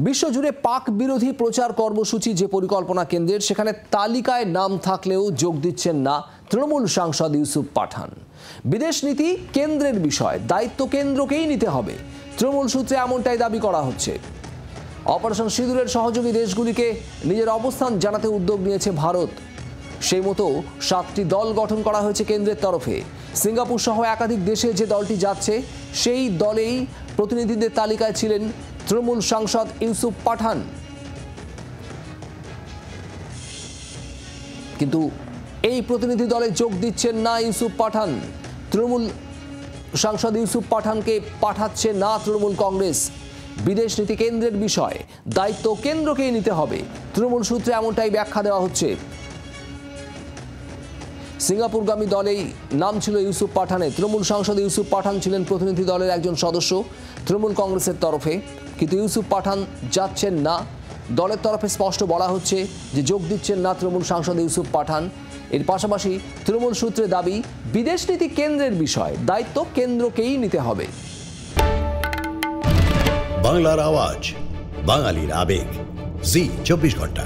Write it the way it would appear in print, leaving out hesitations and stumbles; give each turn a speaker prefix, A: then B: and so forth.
A: বিশ্বজুড়ে পাক বিরোধী প্রচার কর্মসূচি যে পরিকল্পনা কেন্দ্রের, সেখানে তালিকায় নাম থাকলেও যোগ দিচ্ছেন না তৃণমূল সাংসদ ইউসুফ পাঠান। বিদেশ নীতি কেন্দ্রের বিষয়, দায়িত্ব কেন্দ্রকেই নিতে হবে। তৃণমূল সূত্রে এমনটাই দাবি করা হচ্ছে। অপারেশন সিঁদুরের সহযোগী দেশগুলিকে নিজের অবস্থান জানাতে উদ্যোগ নিয়েছে ভারত। সেই মতো 7টি দল গঠন করা হয়েছে কেন্দ্রের তরফে। সিঙ্গাপুর সহ একাধিক দেশে যে দলটি যাচ্ছে, সেই দলেই প্রতিনিধিদের তালিকায় ছিলেন তৃণমূল সাংসদ ইউসুফ পাঠান। কিন্তু এই প্রতিনিধি দলে যোগ দিচ্ছেন না ইউসুফ পাঠান। তৃণমূল সাংসদ ইউসুফ পাঠানকে পাঠাচ্ছে না তৃণমূল কংগ্রেস। বিদেশ নীতি কেন্দ্রের বিষয়, দায়িত্ব কেন্দ্রকেই নিতে হবে। তৃণমূল সূত্রে এমনটাই ব্যাখ্যা দেওয়া হচ্ছে। সিঙ্গাপুরগামী দলেই নাম ছিল ইউসুফ পাঠানের। তৃণমূল সাংসদ ইউসুফ পাঠান ছিলেন প্রতিনিধি দলের একজন সদস্য তৃণমূল কংগ্রেসের তরফে, কিন্তু ইউসুফ পাঠান যাচ্ছেন না। দলের তরফে স্পষ্ট বলা হচ্ছে যে যোগ দিচ্ছেন না তৃণমূল সাংসদ ইউসুফ পাঠান। এর পাশাপাশি তৃণমূল সূত্রে দাবি, বিদেশ নীতি কেন্দ্রের বিষয়, দায়িত্ব কেন্দ্রকেই নিতে হবে।
B: বাংলার আওয়াজ, বাঙালির আবেগ, জি 24 ঘন্টা।